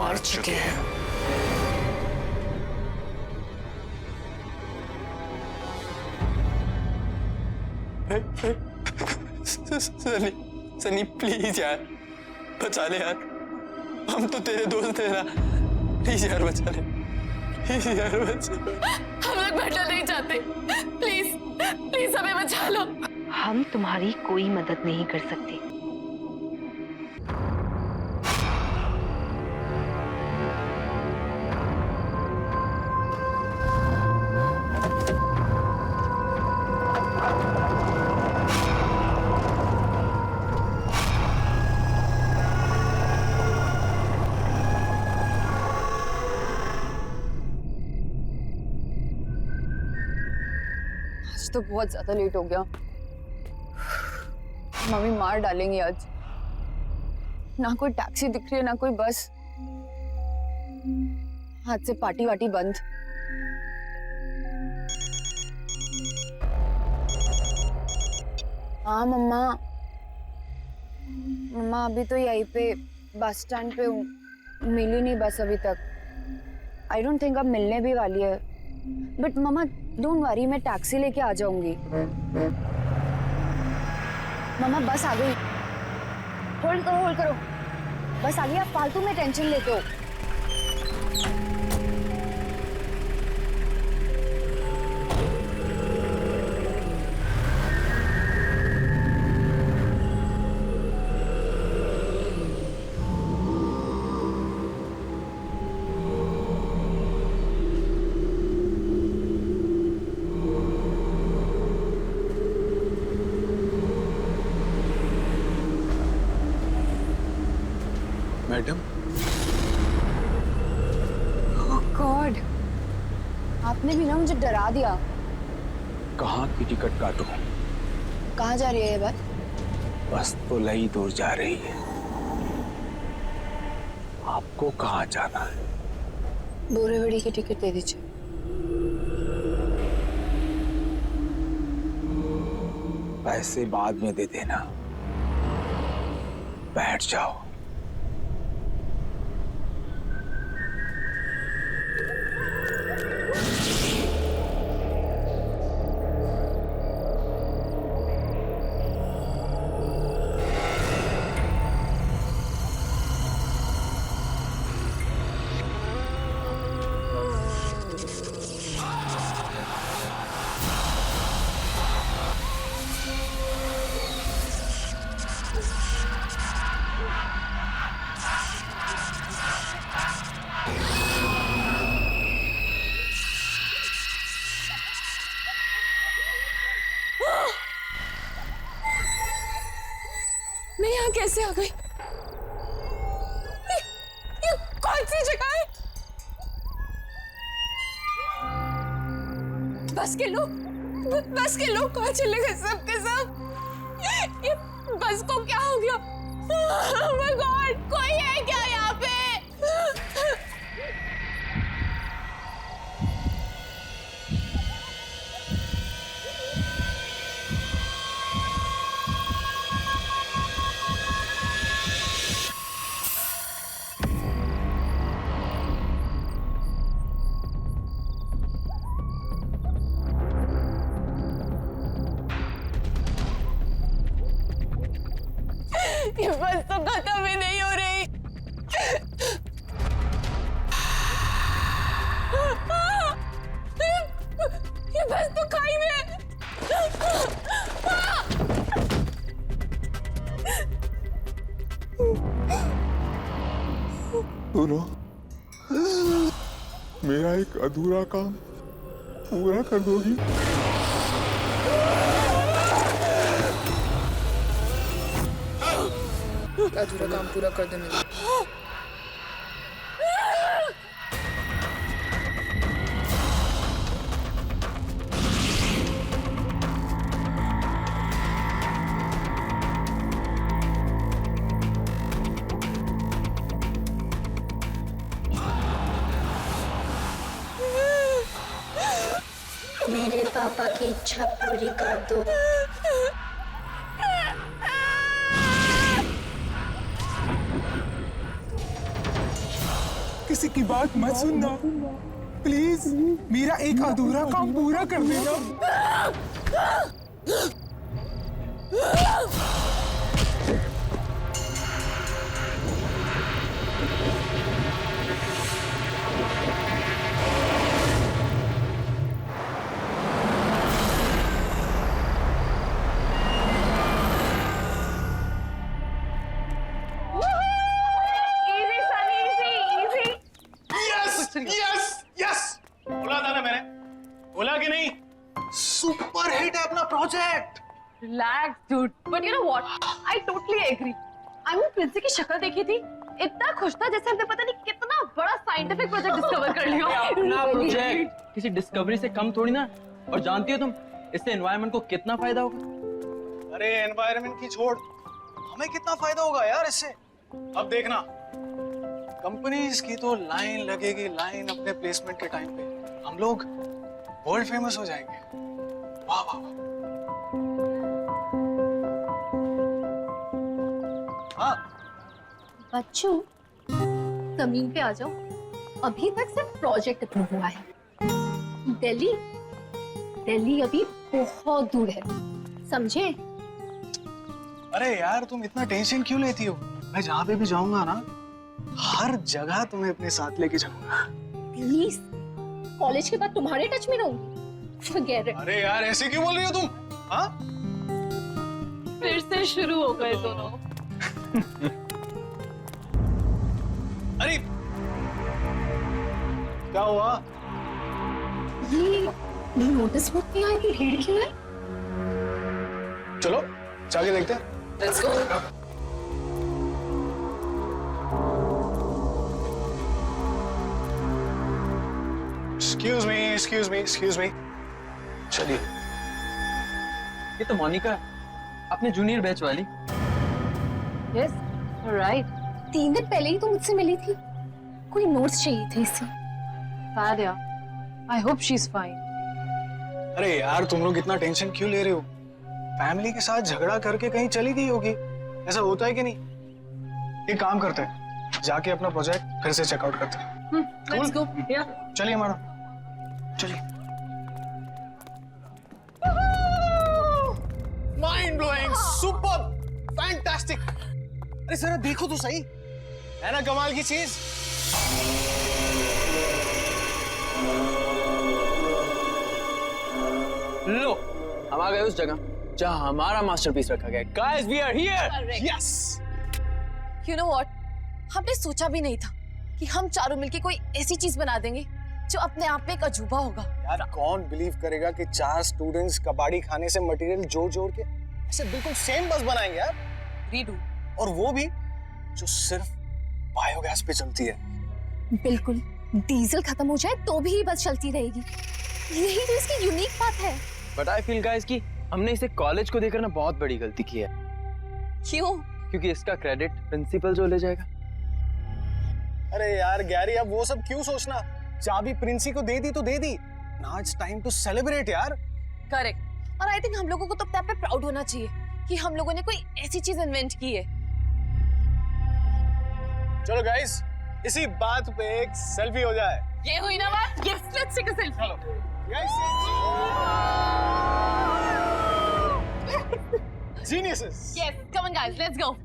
मार चुके हैं। सनी, सनी प्लीज यार बचा ले यार, हम तो तेरे दोस्त हैं ना, प्लीज यार बचा ले, प्लीज यार बचा ले। हम लोग मरना नहीं चाहते, प्लीज प्लीज हमें बचा लो। हम तुम्हारी कोई मदद नहीं कर सकते। आज तो बहुत ज्यादा लेट हो गया, मम्मी मार डालेंगी आज। ना कोई टैक्सी दिख रही है ना कोई बस, आज से पार्टी वार्टी बंद। हाँ मम्मा, मम्मा अभी तो यहीं पे बस स्टैंड पे हूँ, मिली नहीं बस अभी तक। आई डोंट थिंक अब मिलने भी वाली है, बट मम्मा डोंट वरी, मैं टैक्सी लेके आ जाऊंगी। मम्मा बस आ गई, होल्ड करो होल्ड करो, बस आ गई। आप फालतू में टेंशन लेते हो। मैडम, ओह गॉड, आपने भी ना मुझे डरा दिया। कहाँ की टिकट काटूं? कहाँ जा रही है ये बात? बस तो लई दूर जा रही है, आपको कहाँ जाना है? बोरीवली की टिकट दे दीजिए। पैसे बाद में दे देना, बैठ जाओ। मैं यहाँ कैसे आ गई? ये कौन सी जगह है? बस के लोग कहाँ चले गए सब के सब? ये बस को क्या हो गया? Oh my God, कोई है क्या यहाँ पे? ये बस तो खत्म ही नहीं हो रही। ये बस तो खाई में है। सुनो, मेरा एक अधूरा काम पूरा कर दोगी? अधूरा काम पूरा कर देने दो। मेरे पापा की इच्छा पूरी कर दो। किसी की बात मत सुनना प्लीज। मेरा एक अधूरा काम पूरा कर देना। Easy Sunny, easy easy. Yes yes, बोला था ना मैंने, बोला कि नहीं? सुपर हिट है अपना project. Relax, dude. But you know what? I totally agree. I mean, Princy की शक्ल देखी थी, इतना खुश था जैसे हमने पता नहीं कितना बड़ा साइंटिफिक प्रोजेक्ट डिस्कवर कर लिया। अपना प्रोजेक्ट किसी डिस्कवरी से कम थोड़ी ना। और जानती हो तुम इससे एनवायरनमेंट को कितना फायदा होगा? अरे एनवायरनमेंट की छोड़, हमें कितना फायदा होगा यार इससे। अब देखना, कंपनीज की तो लाइन लगेगी, लाइन अपने प्लेसमेंट के टाइम पे। हम लोग वर्ल्ड फेमस हो जाएंगे। वाह वाह वाह। हाँ, बच्चों, जमीन पे आ जाओ। अभी तक सिर्फ प्रोजेक्ट अप्रूव हुआ है। दिल्ली दिल्ली अभी बहुत दूर है, समझे? अरे यार तुम इतना टेंशन क्यों लेती हो? मैं जहाँ पे भी जाऊंगा ना, हर जगह तुम्हें अपने साथ लेके जाऊंगा। प्लीज, कॉलेज के बाद तुम्हारे टच में रहूंगी। Forget it. अरे यार ऐसे क्यों बोल रही हो तुम? हाँ? फिर से शुरू हो गए दोनों। अरे क्या हुआ? ये नोटिस बोर्ड पे यहाँ की भीड़ क्यों है? चलो जाके देखते हैं। Let's go. Excuse me. चलिए। ये तो मोनिका है, अपने जूनियर बैच वाली। Yes, right. 3 दिन पहले ही तो मुझसे मिली थी। कोई नोट्स चाहिए थे इसे। Bad यार. I hope she's fine. अरे यार तुम लोग इतना टेंशन क्यों ले रहे हो? फैमिली के साथ झगड़ा करके कहीं चली गई होगी, ऐसा होता है कि नहीं? एक काम करते हैं, जाके अपना प्रोजेक्ट फिर से चेकआउट करते हैं। Let's go. Yeah. चलिए हमारा, चलिए। Mind blowing, super, fantastic. अरे जरा देखो तो सही, है ना कमाल की चीज? लो, हम आ गए उस जगह जहां हमारा मास्टरपीस रखा गया है। Guys, we are here. Yes. You know what? हमने सोचा भी नहीं था कि हम चारों मिलके कोई ऐसी चीज बना देंगे जो अपने आप में एक अजूबा होगा। यार कौन बिलीव करेगा कि 4 स्टूडेंट्स कबाड़ी खाने से मटेरियल जोड़ जोड़ के ऐसे बिल्कुल सेम बस बनाएंगे यार। रीडू। और वो भी जो सिर्फ बायोगैस पे चलती है। बिल्कुल, डीजल खत्म हो जाए तो भी ये बस चलती रहेगी। यही तो इसकी यूनिक बात है। But I feel guys कि हमने इसे कॉलेज को देकर ना बहुत बड़ी गलती की है। क्यों? क्योंकि इसका क्रेडिट प्रिंसिपल जो ले जाएगा। अरे यार गैरी, अब वो सब क्यों सोचना? चाबी प्रिंसी को दे दी तो दे दी। Now it's time to celebrate यार। करेक्ट। और आई थिंक हम लोगों को तो अपने आप पे प्राउड होना चाहिए कि हम लोगों ने कोई ऐसी चीज इन्वेंट की है। चलो गाइस, इसी बात पे एक सेल्फी हो जाए। ये हुई ना बात? Yes, let's take a selfie. चलो guys, geniuses. Yes, come on guys, let's go.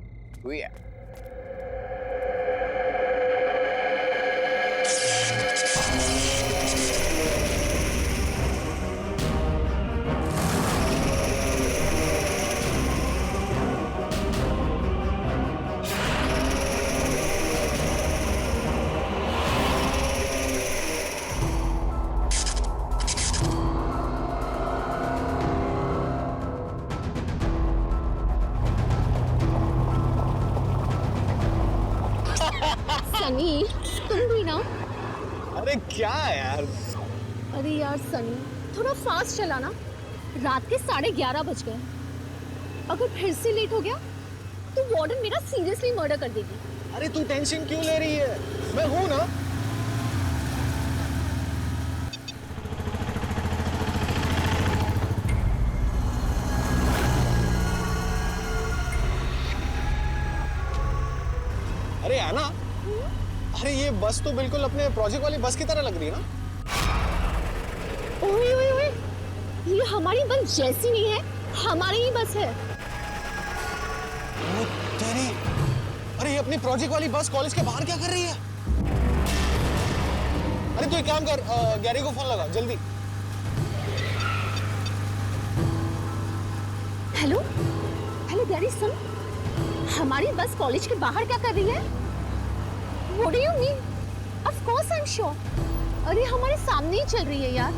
Sunny, तुम भी ना? अरे क्या यार? अरे यार सनी, थोड़ा फास्ट चलाना। रात के 11:30 बज गए। अगर फिर से लेट हो गया तो वार्डन मेरा सीरियसली मर्डर कर देगी। अरे तू टेंशन क्यों ले रही है? मैं हूं ना। अरे आना, अरे ये बस तो बिल्कुल अपने प्रोजेक्ट वाली बस की तरह लग रही है ना। ओए ओए ओए, ये हमारी बस जैसी नहीं है, हमारी ही बस है। ओ तेरी, अरे ये अपनी प्रोजेक्ट वाली बस कॉलेज के बाहर क्या कर रही है? अरे तू एक काम कर, गैरी को फोन लगा जल्दी। हेलो हेलो गैरी, सुन, हमारी बस कॉलेज के बाहर क्या कर रही है? What do you mean? Of course I'm sure. अरे हमारे सामने ही चल रही है यार।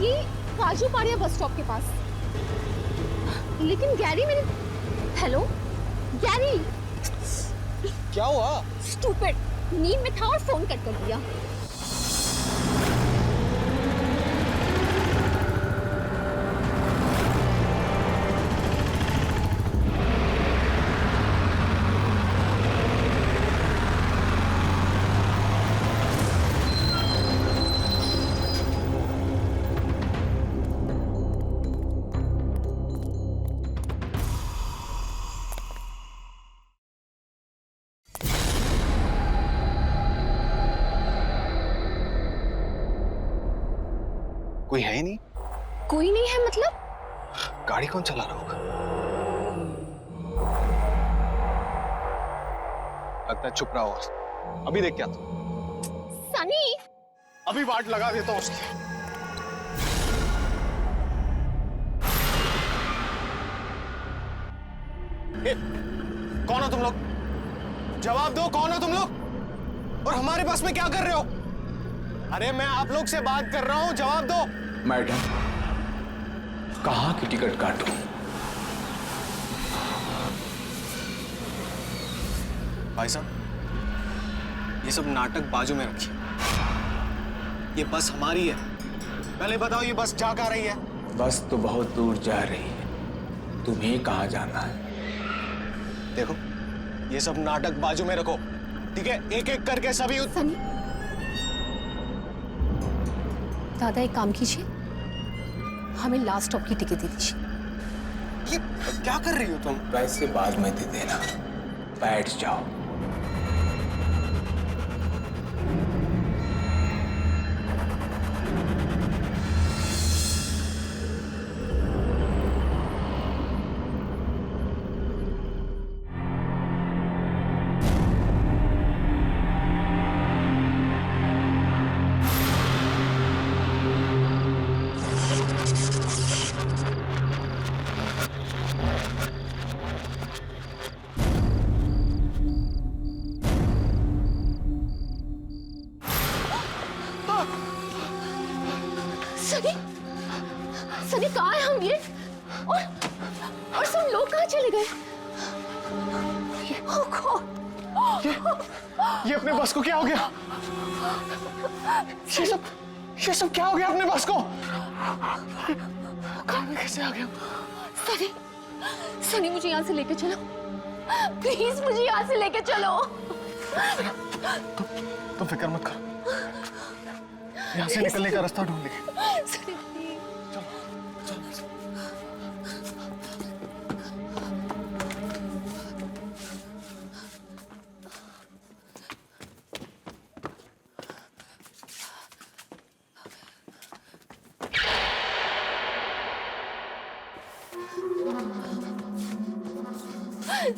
ये काजू पाड़िया बस स्टॉप के पास। लेकिन गैरी मेरे, हेलो गैरी। क्या हुआ? स्टूपिड, नींद में था और फोन कट कर दिया। कोई है ही नहीं। कोई नहीं है मतलब? गाड़ी कौन चला रहा होगा? लगता है चुप रहा होगा। अभी देख क्या था। सनी, अभी वाट लगा देता हूँ उसकी। कौन हो तुम लोग? जवाब दो, कौन हो तुम लोग? और हमारे बस में क्या कर रहे हो? अरे मैं आप लोग से बात कर रहा हूं, जवाब दो। मैडम, कहाँ की टिकट काटूं? भाई साहब, ये सब नाटक बाजू में रखिए। ये बस हमारी है। पहले बताओ ये बस जा कहाँ रही है? बस तो बहुत दूर जा रही है, तुम्हें कहाँ जाना है? देखो, ये सब नाटक बाजू में रखो, ठीक है? एक एक करके सभी सनी, दादा एक काम कीजिए, हमें लास्ट स्टॉप की टिकट दे दीजिए। ये क्या कर रही हो तुम? पैसे बाद में दे देना, बैठ जाओ। सनी, सनी कहाँ है हम ये? और सब लोग कहाँ चले गए? Oh God! ये अपने बस को क्या हो गया? ये सब क्या हो गया अपने बस को? कार में कैसे आ गया? सनी, सनी मुझे यहाँ से लेके चलो, प्लीज मुझे यहाँ से लेके चलो। तुम फिक्र मत करो, यहाँ से निकलने का रास्ता ढूंढ लेंगे। सनी प्लीज।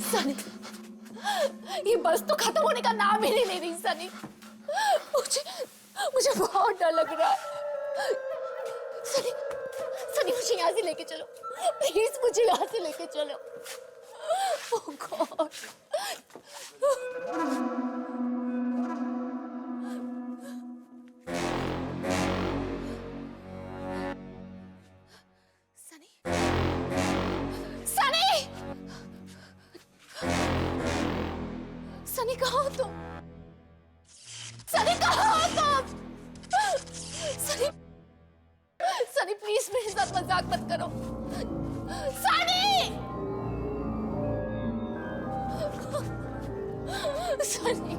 सनी, ये बस तो खत्म होने का नाम ही नहीं ले रही। सनी, मुझे बहुत डर लग रहा है। सनी, सनी मुझे यहाँ से लेके चलो, प्लीज मुझे यहाँ से लेके चलो। ओह गॉड। सनी, सनी, सनी कहाँ हो तुम? सनी कहाँ हो तुम? सनी, सनी प्लीज मेरे साथ मजाक मत करो। सनी, सनी,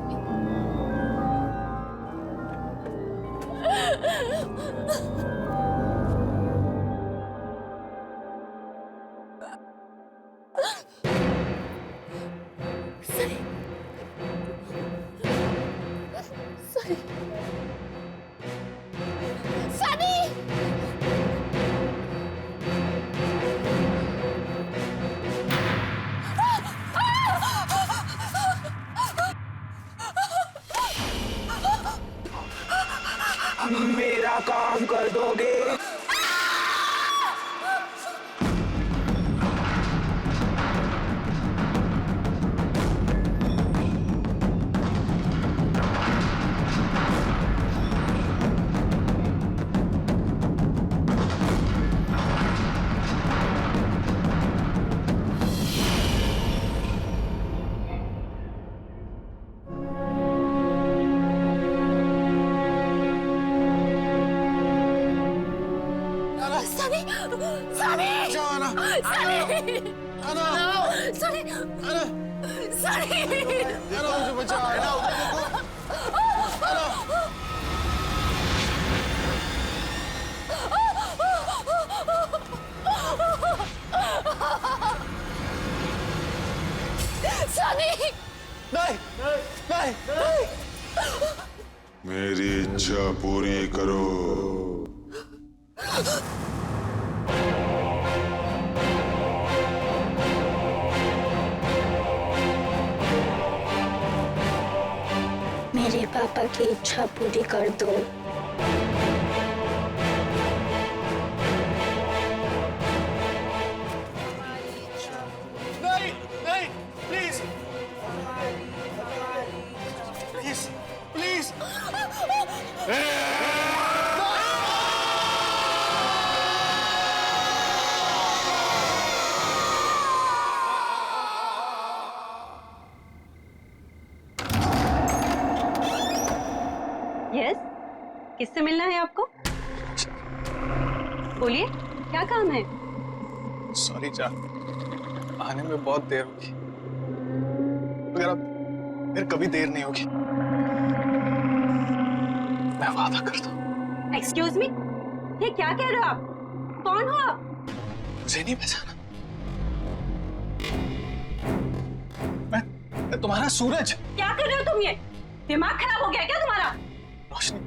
सनी, सनी मेरा काम कर दोगे? सनी सनी जाना सनी अना सनी अना सनी अना मुझे बचा अना सनी नहीं नहीं नहीं मेरी इच्छा पूरी करो। मेरे पापा की इच्छा पूरी कर दो। नहीं नहीं प्लीज प्लीज प्लीज यस, किससे मिलना है आपको? बोलिए, क्या काम है? सॉरी जान, आने में बहुत देर होगी। अगर अब फिर कभी देर नहीं होगी, मैं वादा करता हूँ। एक्सक्यूज मी, ये क्या कह रहे हो आप? कौन हो आप? मुझे नहीं पहचाना? मैं तुम्हारा सूरज। क्या कर रहे हो तुम? ये दिमाग खराब हो गया क्या तुम्हारा? रोशनी,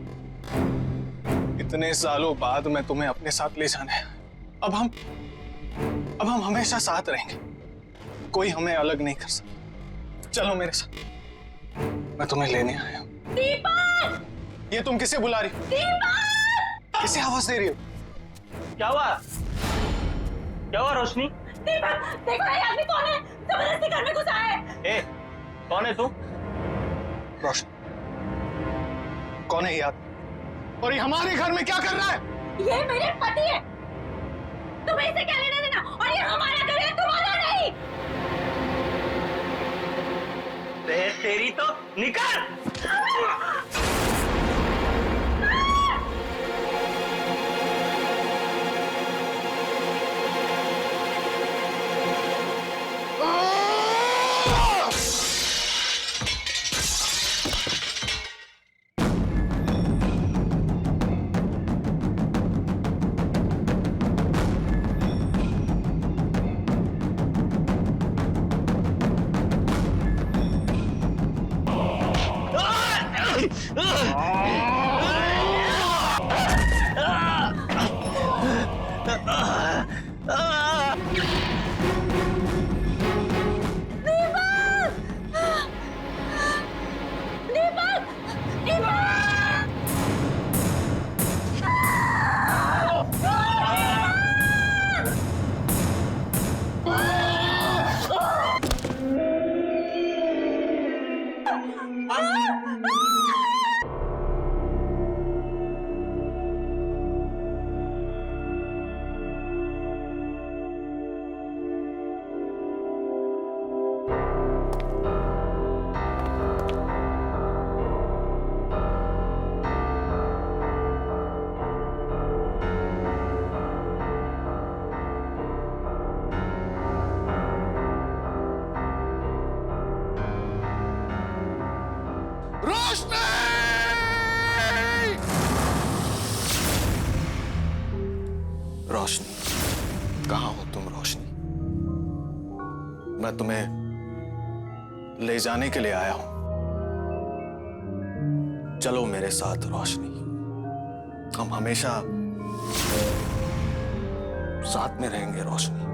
इतने सालों बाद मैं तुम्हें अपने साथ ले जाने आया। अब हम हमेशा साथ रहेंगे, कोई हमें अलग नहीं कर सकता। चलो मेरे साथ, मैं तुम्हें लेने आया हूँ। दीपक! ये तुम किसे बुला रही हो? दीपक! किसे आवाज दे रही हो? क्या हुआ? क्या हुआ रोशनी? दीपक, देखो ये आदमी कौन है? जबरदस्ती घर में घुसा है। ए, कौन है तू? रोशनी, कौन है ये आदमी? और ये हमारे घर में क्या कर रहा है? ये मेरे पति है। तुम्हें इसे क्या लेना देना? और ये हमारा घर है, तुम्हारा नहीं। तेरी तो निकल! रोशनी, कहाँ हो तुम रोशनी? मैं तुम्हें ले जाने के लिए आया हूं। चलो मेरे साथ रोशनी, हम हमेशा साथ में रहेंगे रोशनी।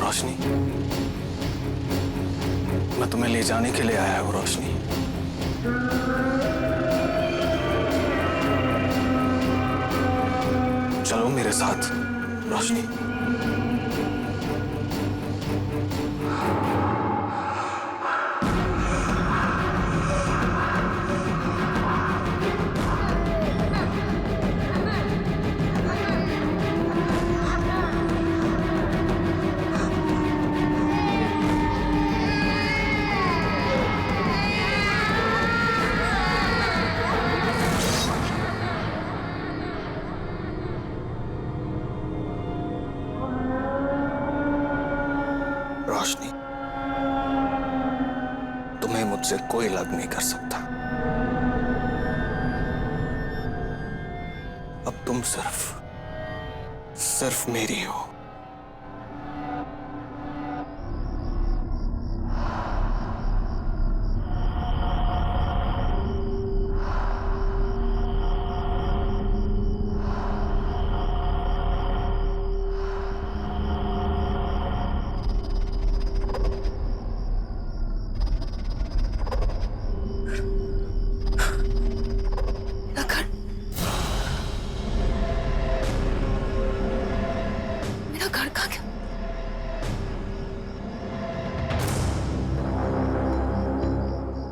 रोशनी, मैं तुम्हें ले जाने के लिए आया हूँ रोशनी। चलो मेरे साथ रोशनी। रोशनी, तुम्हें मुझसे कोई अलग नहीं कर सकता। अब तुम सिर्फ मेरी हो।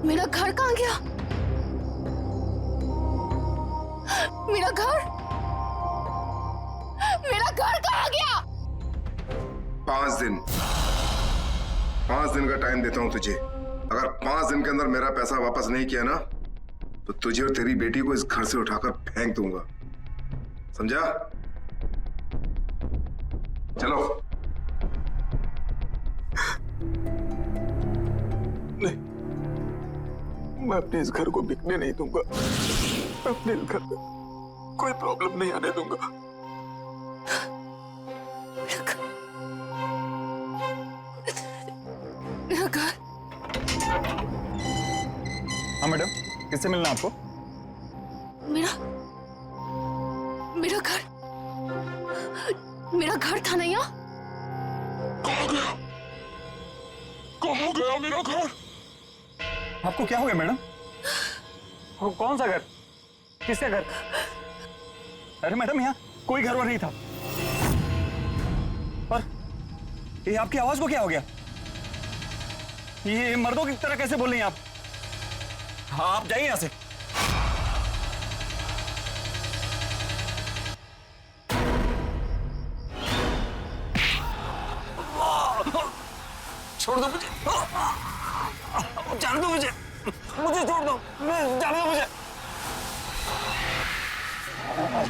मेरा घर कहाँ गया? मेरा घर कहाँ गया? 5 दिन 5 दिन का टाइम देता हूं तुझे। अगर 5 दिन के अंदर मेरा पैसा वापस नहीं किया ना तो तुझे और तेरी बेटी को इस घर से उठाकर फेंक दूंगा, समझा? चलो। नहीं, मैं अपने इस घर को बिकने नहीं दूंगा। मैं अपने इस घर में कोई प्रॉब्लम नहीं आने दूंगा। हाँ मैडम, किससे मिलना आपको? मेरा घर था ना यहाँ। कहाँ गया मेरा घर? आपको क्या हो गया मैडम? कौन सा घर? किसका घर? अरे मैडम, यहाँ कोई घर वर नहीं था। और ये आपकी आवाज को क्या हो गया? ये मर्दों की तरह कैसे बोल रही हैं आप? हाँ, आप जाइए यहाँ से। छोड़ दो मुझे, जाने दो मुझे, मुझे छोड़ दो, जाने दो मुझे।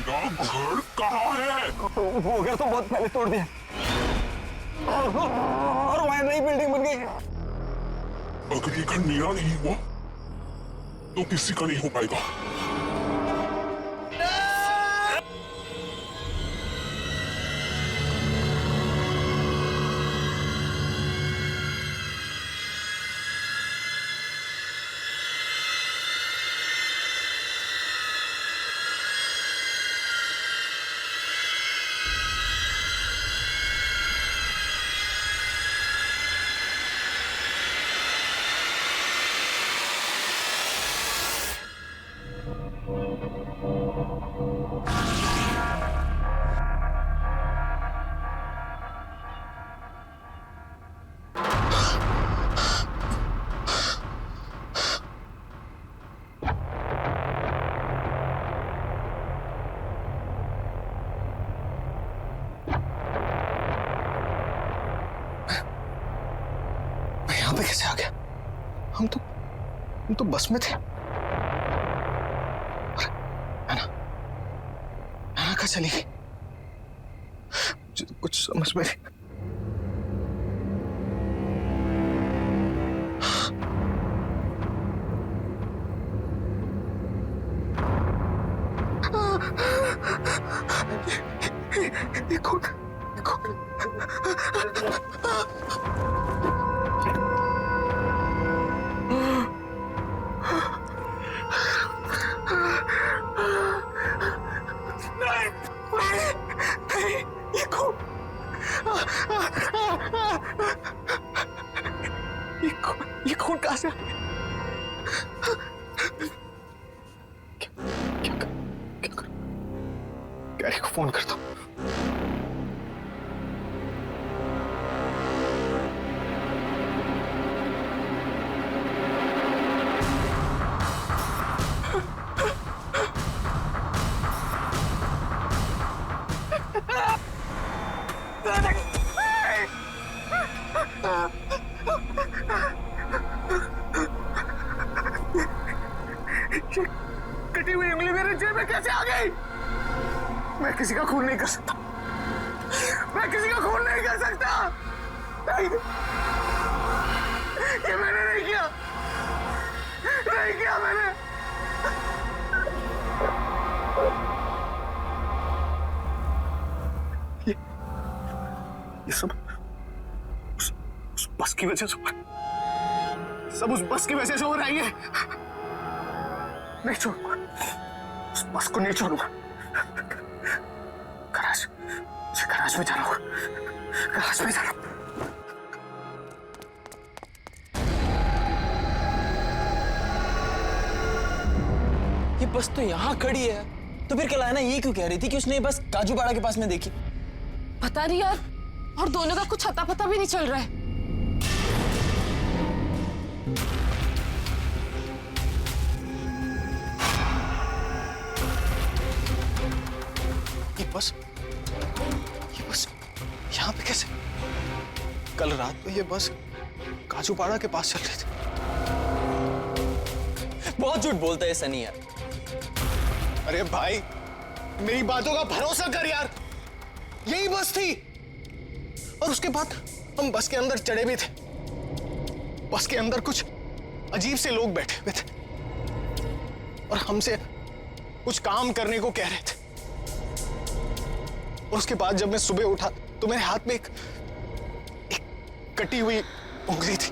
घर कहाँ है? वो घर तो बहुत पहले तोड़ दिया और वहां नई बिल्डिंग बन गई। अगर ये घर मेरा नहीं हुआ तो किसी का नहीं हो पाएगा। यहाँ पे कैसे आ गया? हम तो बस में थे। अरे नाना कहाँ चली गई? मुझे तो कुछ समझ में नहीं। ये कौन? ये कौन कहाँ से? क्या करूं? गैरी को फोन करता हूँ। कटी हुई उंगली मेरे जेब में कैसे आ गई? मैं किसी का खून नहीं कर सकता। मैं किसी का खून नहीं कर सकता। नहीं। ये मैंने नहीं किया। नहीं किया मैंने। ये सब उस बस की वजह से, सब उस बस की वजह से हो रहा है। नहीं छोड़ूंगा, उस बस को नहीं छोड़ूंगा। गराज में जाना होगा। गराज में जाना। ये बस तो यहाँ खड़ी है, तो फिर कलाना ये क्यों कह रही थी कि उसने ये बस काजूपाड़ा के पास में देखी? पता नहीं यार, और दोनों का कुछ अता पता भी नहीं चल रहा है। ये बस यहाँ पे कैसे? कल रात को ये बस काजूपाड़ा के पास चल रही थी। बहुत झूठ बोलता है सनी यार। अरे भाई, मेरी बातों का भरोसा कर यार। यही बस थी। और उसके बाद हम बस के अंदर चढ़े भी थे। बस के अंदर कुछ अजीब से लोग बैठे हुए थे और हमसे कुछ काम करने को कह रहे थे। और उसके बाद जब मैं सुबह उठा तो मेरे हाथ में एक कटी हुई उंगली थी।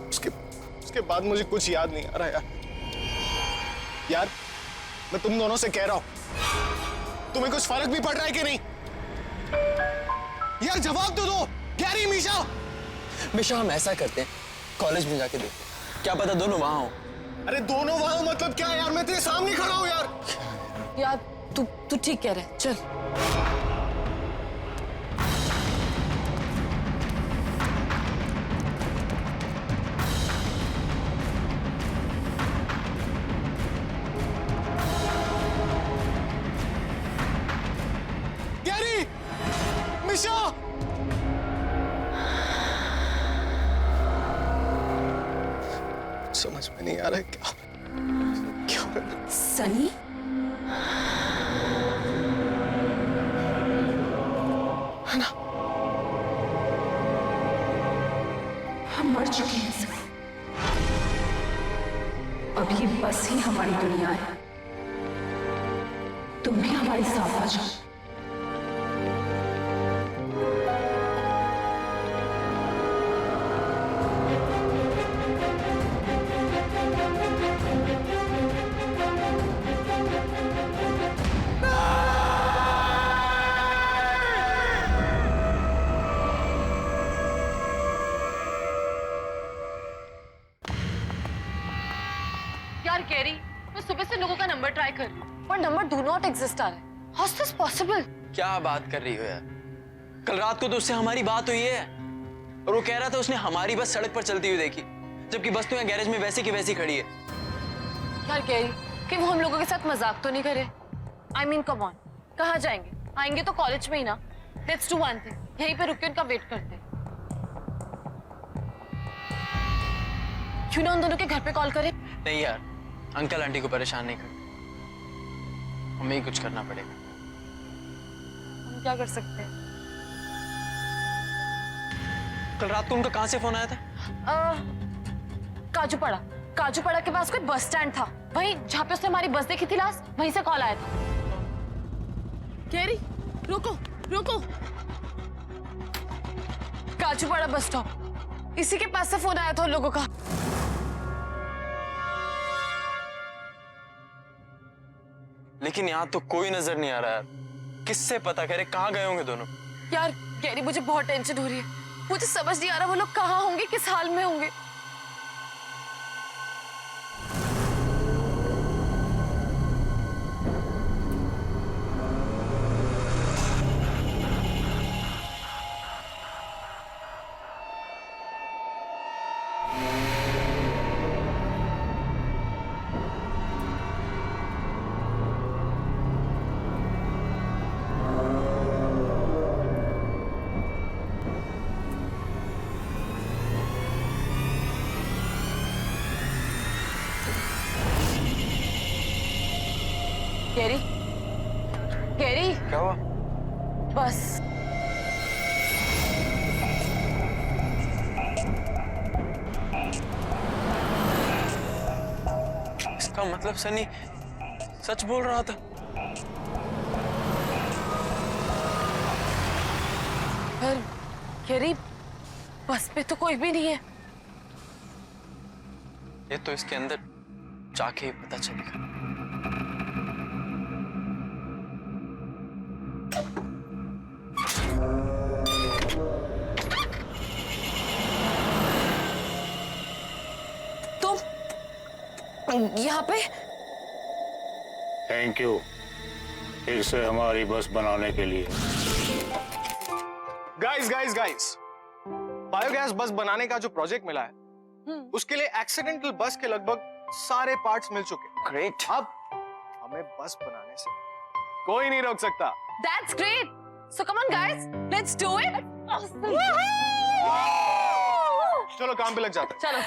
उसके बाद मुझे कुछ याद नहीं आ रहा यार। मैं तुम दोनों से कह रहा हूं, तुम्हें कुछ फर्क भी पड़ रहा है कि नहीं? यार जवाब तो दो। गैरी, मिशा, हम ऐसा करते हैं, कॉलेज में जाके देखते हैं, क्या पता दोनों वहां हो। अरे दोनों वहां हो मतलब क्या यार? मैं तेरे सामने खड़ा हूं यार। यार तू ठीक कह रहा है, चल। गैरी, मिशा, में नहीं आ रहा है क्या क्या हो रहा है? सनी है ना? हम मर चुके हैं सनी। अब ये बस ही हमारी दुनिया है। तुम भी हमारे साथ आ जाओ। यार कैरी, मैं सुबह से लोगों का नंबर ट्राई कर रही हूँ पर नंबर डू नॉट एग्जिस्ट आ रहा है। How is this possible? क्या बात कर रही हो यार? कल रात को तो उससे हमारी बात हुई है और वो कह रहा था उसने हमारी बस सड़क पर चलती हुई देखी, जबकि बस तो यहाँ गैरेज में वैसी की वैसी खड़ी है। यार कैरी, कि वो हम लोगों के साथ मजाक तो नहीं करे? आई मीन कम ऑन, कहाँ जाएंगे? आएंगे तो कॉलेज में ही ना। लेट्स डू वन थिंग, यहीं पे रुक के उनका वेट करते हैं। क्यों ना उन दोनों के घर पे कॉल करें? नहीं यार, अंकल आंटी को परेशान नहीं करते, हमें ही कुछ करना पड़ेगा। हम क्या कर सकते हैं? कल रात को उनका कहाँ से फोन आया था? काजूपाड़ा के पास कोई बस स्टैंड था, वहीं जहाँ पे उसने हमारी बस देखी थी लास्ट, वहीं से कॉल आया था। कैरी रुको रुको, काजूपाड़ा बस स्टॉप, इसी के पास से फोन आया था उन लोगों का। लेकिन यहाँ तो कोई नजर नहीं आ रहा यार, किससे पता करे कहाँ गए होंगे दोनों? यार कैरी, मुझे बहुत टेंशन हो रही है, मुझे समझ नहीं आ रहा वो लोग कहाँ होंगे, किस हाल में होंगे। कैरी, कैरी, क्या हुआ? बस इसका मतलब सनी सच बोल रहा था। पर कैरी, बस पे तो कोई भी नहीं है। ये तो इसके अंदर जाके ही पता चलेगा। यहाँ पे थैंक यू फिर से हमारी बस बनाने के लिए। गाइस गाइस गाइस, बायोगैस बस बनाने का जो प्रोजेक्ट मिला है उसके लिए एक्सीडेंटल बस के लगभग सारे पार्ट्स मिल चुके हैं। ग्रेट। अब हमें बस बनाने से कोई नहीं रोक सकता। That's great. So come on guys, let's do it. चलो काम पे लग जाते हैं। चलो।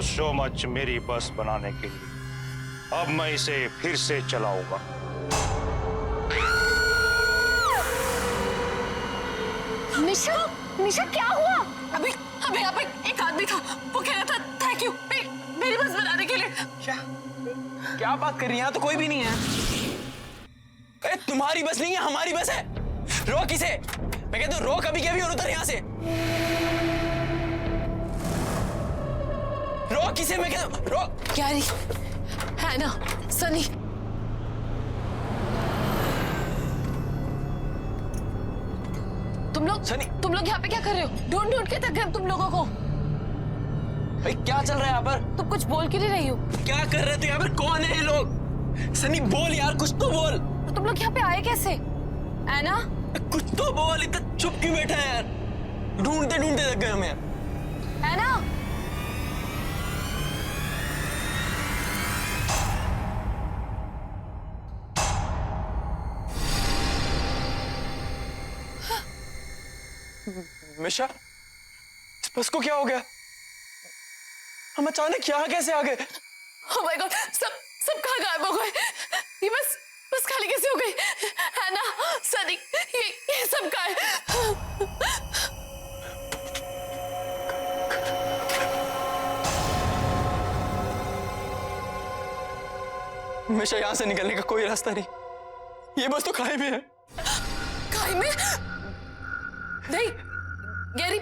सो मच मेरी बस बनाने के लिए। अब मैं इसे फिर से चलाऊंगा। निशा, निशा क्या हुआ? अभी यहाँ पे एक आदमी था, वो कह रहा था थैंक यू मेरी बस बनाने के लिए। क्या बात कर रही है? यहाँ तो कोई भी नहीं है। अरे तुम्हारी बस नहीं है, हमारी बस है। रोक इसे। मैं कहता हूँ रोक अभी के भी और उतर यहाँ से। रोक इसे, मैं कहता हूँ रोक। कैरी, है ना, सनी। तुम लोग यहाँ पे क्या कर रहे हो? ढूंढ ढूंढ के थक गए तुम लोगों को। भाई क्या चल रहा है यहाँ पर? तुम कुछ बोल क्यों नहीं रही हो? क्या कर रहे थे यहाँ पर? कौन है ये लोग? सनी बोल यार, कुछ तो बोल। तो तुम लोग यहाँ पे आए कैसे? ऐना? कुछ तो बोल, इतना चुप क्यों बैठा है यार? ढूंढते ढूंढते लग गए हम यार। ऐना? मिशा, इस बस को क्या हो गया? हम अचानक यहाँ कैसे आ गए? Oh my God, सब कहाँ गायब हो गए? ये बस खाली कैसे हो गई? ऐना, सनी, ये सब कहाँ है? मिशा, यहाँ से निकलने का कोई रास्ता नहीं। ये बस तो खाई में है। खाई में? नहीं, गैरी,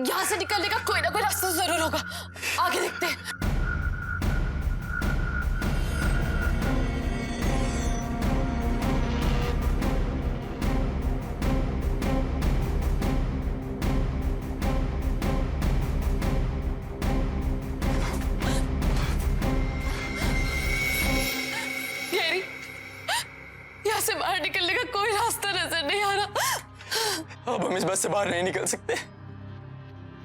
यहाँ से निकलने का कोई ना कोई रास्ता जरूर होगा। आगे देखते हैं। गैरी, यहाँ से बाहर निकलने का कोई रास्ता नजर नहीं आ रहा। अब हम इस बस से बाहर नहीं निकल सकते।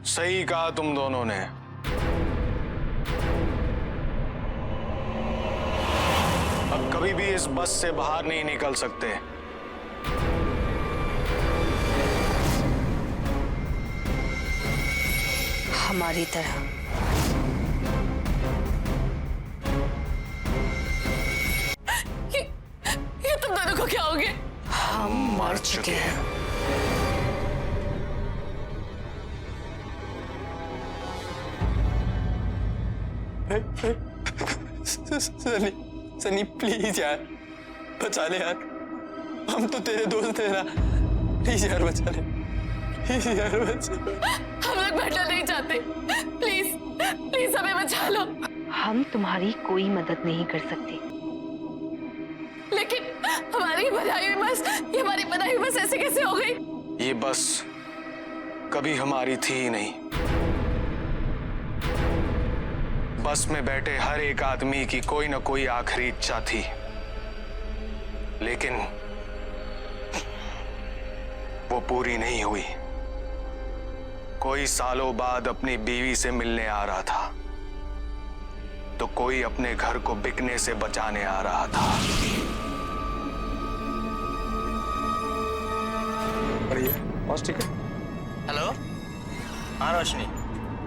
सही कहा तुम दोनों ने। अब कभी भी इस बस से बाहर नहीं निकल सकते। हमारी तरह। ये तुम दोनों को क्या हो गया? हम मर चुके हैं। सनी, सनी प्लीज यार, बचा ले यार। हम तो तेरे दोस्त हैं ना। प्लीज यार बचा ले, प्लीज यार बचा ले। हम लोग बैठना नहीं चाहते। प्लीज प्लीज हमें बचा लो। हम तुम्हारी कोई मदद नहीं कर सकते। लेकिन हमारी बनाई हुई बस, ये हमारी बनाई हुई बस ऐसे कैसे हो गई? ये बस कभी हमारी थी ही नहीं। बस में बैठे हर एक आदमी की कोई ना कोई आखिरी इच्छा थी, लेकिन वो पूरी नहीं हुई। कोई सालों बाद अपनी बीवी से मिलने आ रहा था, तो कोई अपने घर को बिकने से बचाने आ रहा था। बस ठीक है। हेलो, हाँ रोशनी।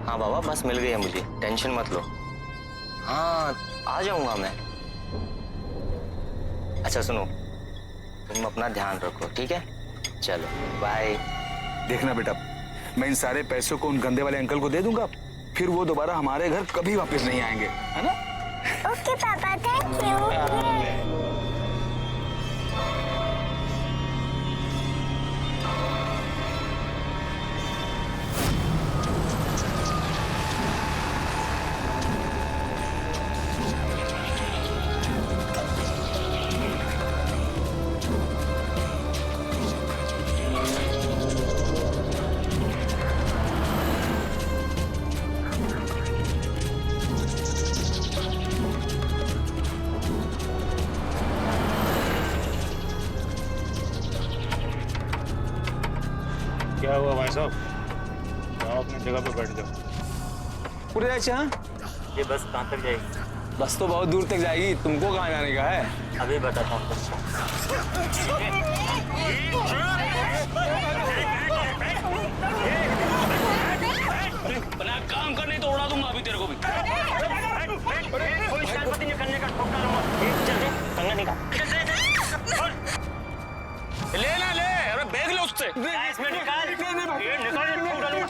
हाँ बाबा, बस मिल गई है मुझे, टेंशन मत लो। हाँ आ जाऊंगा मैं। अच्छा सुनो, तुम अपना ध्यान रखो, ठीक है? चलो बाय। देखना बेटा, मैं इन सारे पैसों को उन गंदे वाले अंकल को दे दूंगा, फिर वो दोबारा हमारे घर कभी वापस नहीं आएंगे, है ना? ओके पापा, थैंक यू। क्या हुआ भाई साहब? जाओ अपनी जगह पे बैठ जाओ। उठ जाए चाह। ये बस कहाँ तक जाएगी? बस तो बहुत दूर तक जाएगी, तुमको कहाँ जाने का है? अभी बताता हूँ तुमको। बना काम करने तो उड़ा दूंगा अभी तेरे को भी। कोई शरारती नहीं करने का, ठोक डालूंगा। चल दे, कंगा निकाल। ले ना ले, अरे बैग ले उससे। इसमें निकाल, ये निकाल, ठोक डालूंगा।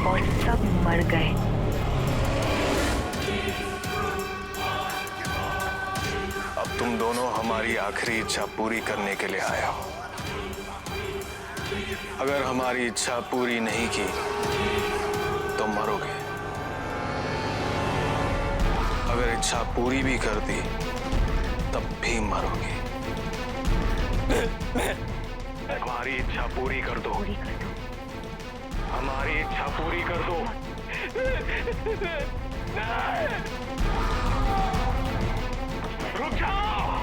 और सब मर गए। हमारी आखिरी इच्छा पूरी करने के लिए आया हूं। अगर हमारी इच्छा पूरी नहीं की तो मरोगे। अगर इच्छा पूरी भी कर दी तब भी मरोगे। हमारी इच्छा पूरी कर दो। हमारी इच्छा पूरी कर दो। रुक जाओ।